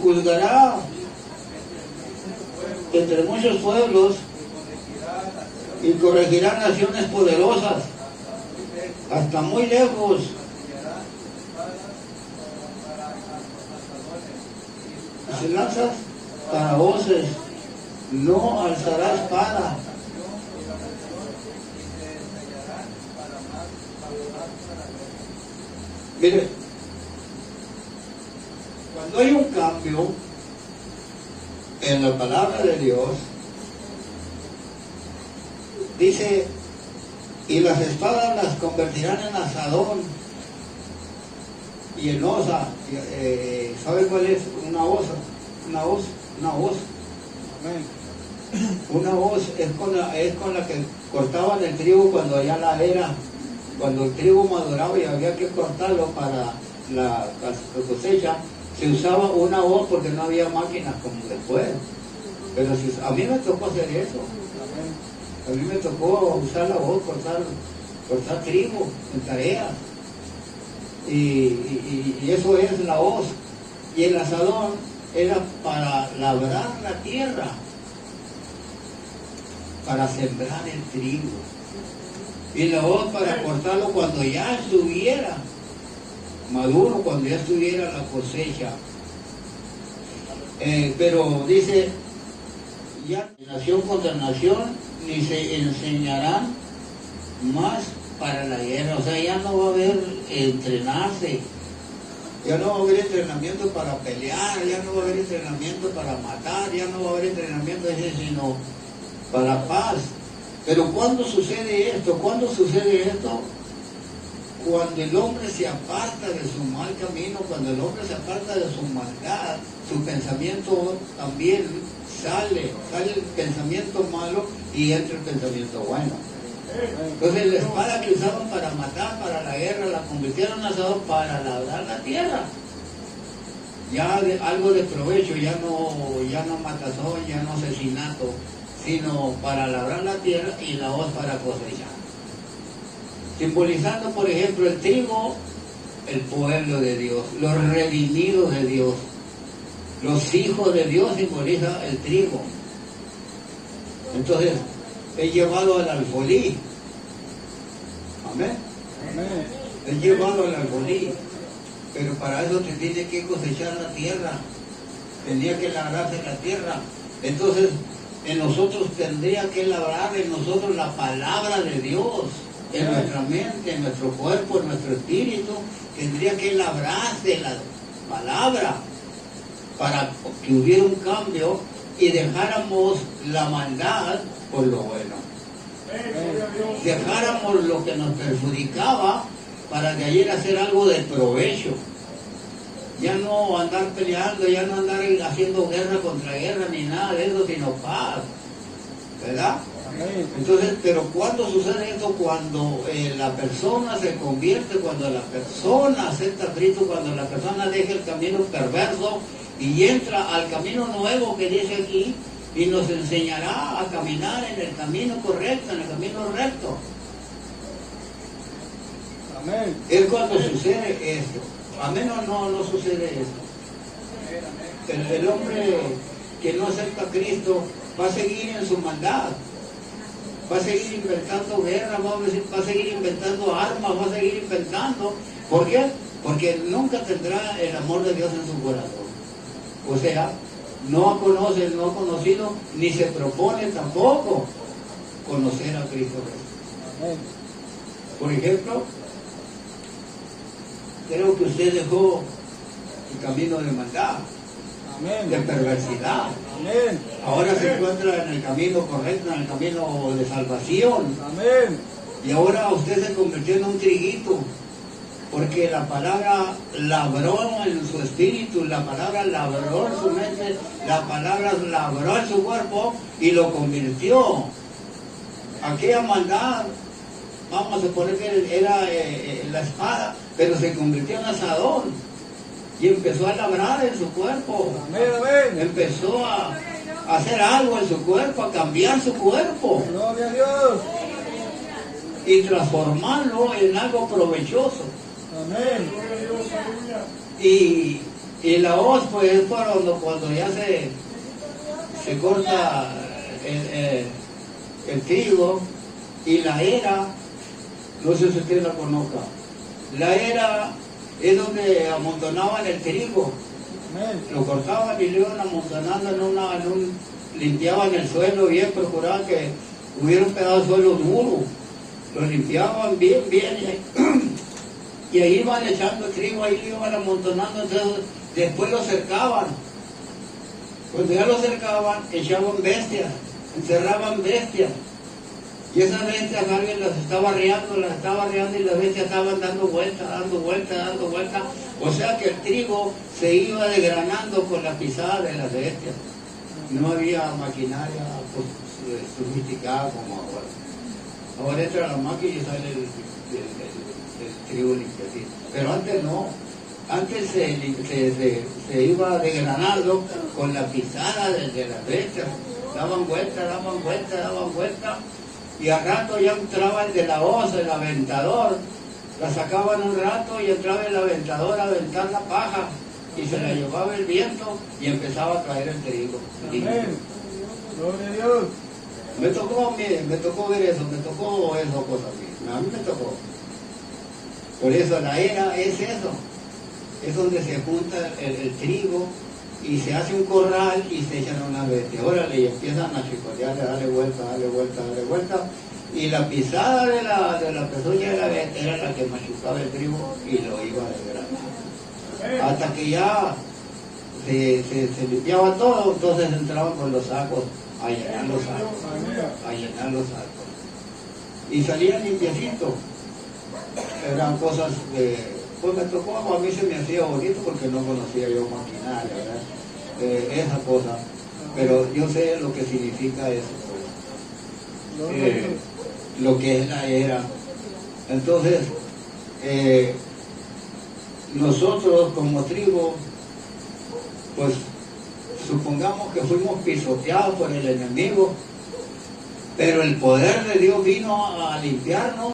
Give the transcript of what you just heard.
juzgará entre muchos pueblos y corregirá naciones poderosas hasta muy lejos. Si lanzas para hoces, no alzará espada. Mire, cuando hay un cambio en la palabra de Dios, dice, y las espadas las convertirán en asadón y en osa. ¿Sabe cuál es una osa? Una hoz. Una hoz es con la que cortaban el trigo cuando allá la era, cuando el trigo maduraba y había que cortarlo para la cosecha, se usaba una hoz porque no había máquinas como después. Pero a mí me tocó hacer eso. A mí me tocó usar la hoz, cortar trigo en tareas. Y eso es la hoz. Y el asadón era para labrar la tierra, para sembrar el trigo. Y la hoz para cortarlo cuando ya estuviera maduro, cuando ya estuviera la cosecha. Pero dice, ya nación contra nación, ni se enseñarán más para la guerra. O sea, ya no va a haber entrenarse, ya no va a haber entrenamiento para pelear, ya no va a haber entrenamiento para matar, ya no va a haber entrenamiento sino para paz. Pero ¿cuándo sucede esto? ¿Cuándo sucede esto? Cuando el hombre se aparta de su mal camino, cuando el hombre se aparta de su maldad, su pensamiento también sale el pensamiento malo y entra el pensamiento bueno. Entonces la espada que usaban para matar, para la guerra, la convirtieron en asador para labrar la tierra. Ya algo de provecho, ya no matazón, ya no asesinato, sino para labrar la tierra y la hoz para cosechar. Simbolizando, por ejemplo, el trigo, el pueblo de Dios, los redimidos de Dios, los hijos de Dios simboliza el trigo. Entonces, es llevado al alfolí. Amén. Es llevado al alfolí. Pero para eso te tiene que cosechar la tierra. Tenía que labrarse la tierra. Entonces, en nosotros tendría que labrar en nosotros la palabra de Dios. En nuestra mente, en nuestro cuerpo, en nuestro espíritu, tendría que labrarse la palabra para que hubiera un cambio y dejáramos la maldad por lo bueno. Dejáramos lo que nos perjudicaba para de ayer hacer algo de provecho. Ya no andar peleando, ya no andar haciendo guerra contra guerra ni nada de eso, sino paz. ¿Verdad? Entonces, pero ¿cuándo sucede esto? Cuando la persona se convierte, cuando la persona acepta a Cristo, cuando la persona deja el camino perverso y entra al camino nuevo que dice aquí y nos enseñará a caminar en el camino correcto, en el camino recto. Amén. Es cuando sucede esto. Amén o no sucede esto. El hombre que no acepta a Cristo va a seguir en su maldad. Va a seguir inventando guerra, va a seguir inventando armas, va a seguir inventando. ¿Por qué? Porque nunca tendrá el amor de Dios en su corazón. O sea, no conoce, no ha conocido, ni se propone tampoco conocer a Cristo. Por ejemplo, creo que usted dejó el camino de maldad, de perversidad. Amén. Ahora se encuentra en el camino correcto, en el camino de salvación. Amén. Y ahora usted se convirtió en un triguito, porque la palabra labró en su espíritu, la palabra labró en su mente, la palabra labró en su cuerpo y lo convirtió. Aquella maldad, vamos a suponer que era la espada, pero se convirtió en asadón. Y empezó a labrar en su cuerpo. Amén. Empezó a hacer algo en su cuerpo, a cambiar su cuerpo. Gloria a Dios. Y transformarlo en algo provechoso. Amén. Y Y la hoz pues es cuando ya se corta el trigo. Y la era, no sé si usted la conozca, la era es donde amontonaban el trigo. Lo cortaban y lo iban amontonando limpiaban el suelo bien, procuraban que hubiera un pedazo de suelo duro, lo limpiaban bien, y ahí iban echando el trigo, ahí lo iban amontonando, entonces después lo cercaban. Cuando ya lo cercaban, echaban bestias, encerraban bestias, y esas bestias alguien las estaba arriando y las bestias estaban dando vueltas. O sea que el trigo se iba desgranando con la pisada de las bestias. No había maquinaria sofisticada como ahora. Ahora entra la máquina y sale el trigo limpiecito. Pero antes no. Antes se iba desgranando con la pisada de las bestias. Daban vueltas. Y al rato ya entraba el de la hoz, el aventador. La sacaban un rato y entraba el aventador a aventar la paja. Y se la llevaba el viento y empezaba a caer el trigo. Amén. Gloria a Dios. Me tocó ver eso, cosas así. A mí me tocó. Por eso la era es eso. Es donde se junta el trigo y se hace un corral y se echan unas bestias. Órale, y empiezan a chicotearle, darle vuelta. Y la pisada de la pezuña de la bestia era la que machucaba el trigo y lo iba a desgranar. Hasta que ya se limpiaba todo, entonces entraban con los sacos a llenar los sacos. Y salían limpiecitos. Eran cosas pues me tocó, a mí se me hacía bonito porque no conocía yo maquinaria, ¿verdad? Esa cosa. Pero yo sé lo que significa eso, pues. Lo que es la era. Entonces, nosotros como tribu, pues supongamos que fuimos pisoteados por el enemigo, pero el poder de Dios vino a limpiarnos.